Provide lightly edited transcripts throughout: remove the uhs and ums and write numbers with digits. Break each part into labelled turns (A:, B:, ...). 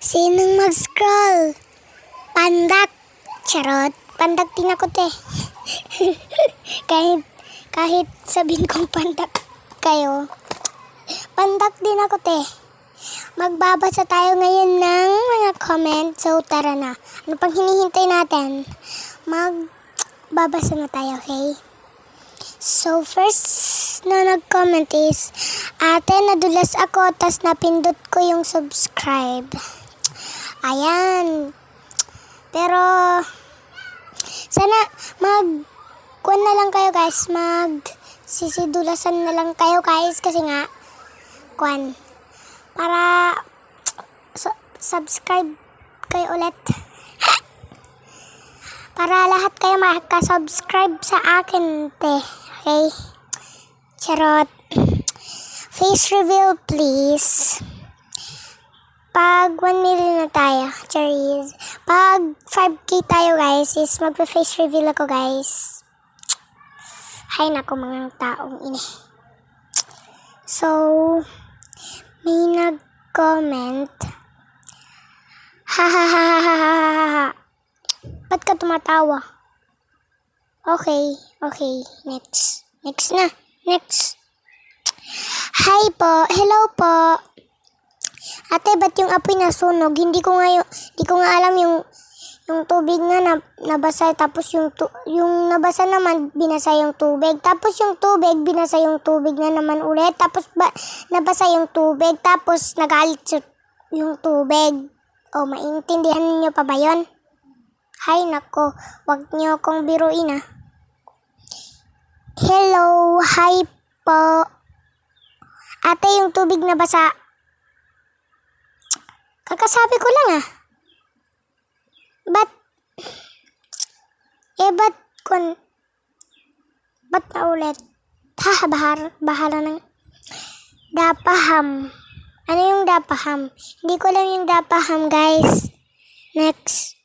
A: Sinong mag-scroll? Pandak. Charot. Pandak din ako, te. kahit sabihin kong pandak kayo. Pandak din ako, te. Magbabasa tayo ngayon ng mga comment. So, tara na. Ano pang hinihintay natin? Magbabasa na tayo, okay? So, first na nag-comment is, ate, nadulas ako, tas napindot ko yung subscribe. Ayan. Pero, sana kuwan na lang kayo guys, sisidulasan na lang kayo guys, kasi nga, kuwan, para subscribe kayo ulit. Para lahat kayo makaka-subscribe sa akin, te. Okay? Charot. Face reveal, please. Pag 1 million na tayo, cherries. Pag 5K tayo, guys, is magpa-face reveal ako, guys. Hay nako, mga taong ini. So, may nag-comment. Ha ha ha ha ha ha ha ha. Ba't ka tumatawa? Okay. Next na. Next. Hi po. Hello po. Ate, ba't yung apoy nasunog? Hindi ko nga alam yung tubig nga nabasa, tapos yung nabasa naman binasa yung tubig. Tapos yung tubig binasa yung tubig na naman ulit. Tapos nabasa yung tubig, tapos nagalit yung tubig. O, maintindihan niyo pa ba 'yon? Hay nako, wag niyo akong biruin ah. Hello, hi po. Ate, yung tubig nabasa. Kakasabi ko lang ah. Ba't na ulit? Bahala ng dapaham. Ano yung dapaham? Hindi ko alam yung dapaham, guys. Next.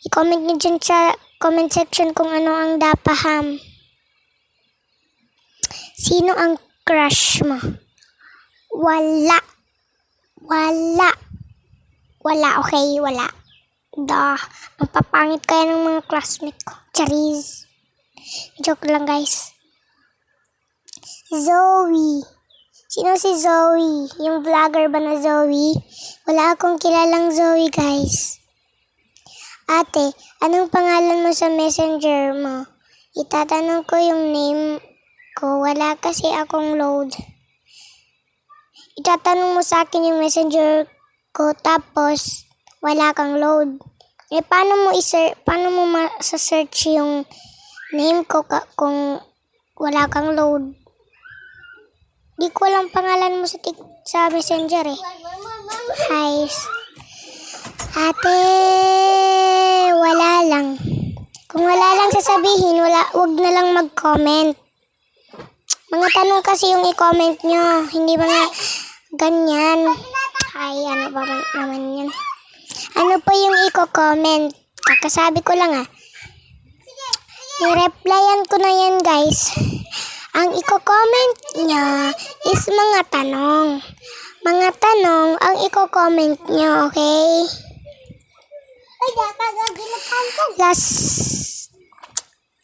A: I-comment nyo dyan sa comment section kung ano ang dapaham. Sino ang crush mo? Wala, okay, wala. Ang papangit kaya ng mga classmate ko. Charis. Joke lang, guys. Zoe. Sino si Zoe? Yung vlogger ba na Zoe? Wala akong kilalang Zoe, guys. Ate, anong pangalan mo sa messenger mo? Itatanong ko yung name ko. Wala kasi akong load. Itatanong mo sa akin yung messenger ko, tapos wala kang load. Paano mo ma-search yung name ko kung wala kang load? Di ko alam pangalan mo sa messenger eh. Hi. Ate, wala lang. Kung wala lang sasabihin, wag na lang mag-comment. Mga tanong kasi yung i-comment nyo, hindi mga ganyan. Ay, ano ba naman yan? Ano po yung i-comment? Kakasabi ko lang ah. I-replyan ko na yan, guys. Ang i-comment nyo is mga tanong. Mga tanong ang i-comment nyo, okay?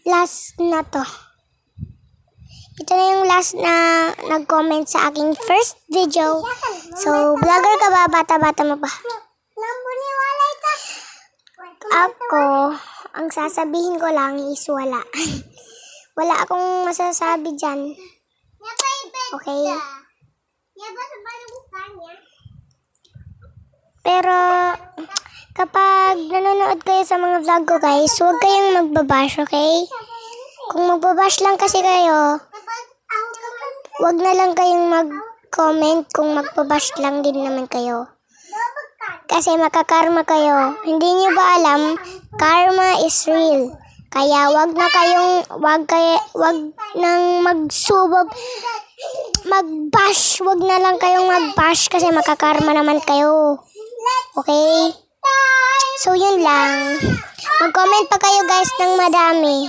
A: Last na to. Ito na yung last na nag-comment sa aking first video. So, vlogger ka ba? Bata-bata mo ba? Ako, ang sasabihin ko lang is wala. Wala akong masasabi dyan. Okay? Pero, kapag nanonood kayo sa mga vlog ko, guys, huwag kayong magbabash, okay? Kung magbabash lang kasi kayo, huwag na lang kayong mag-comment kung magbabash lang din naman kayo. Kasi makakarma kayo. Hindi niyo ba alam, karma is real. Kaya wag nang magsubog, mag-bash. Wag na lang kayong mag-bash kasi makakarma naman kayo. Okay? So, yun lang. Mag-comment pa kayo guys ng madami.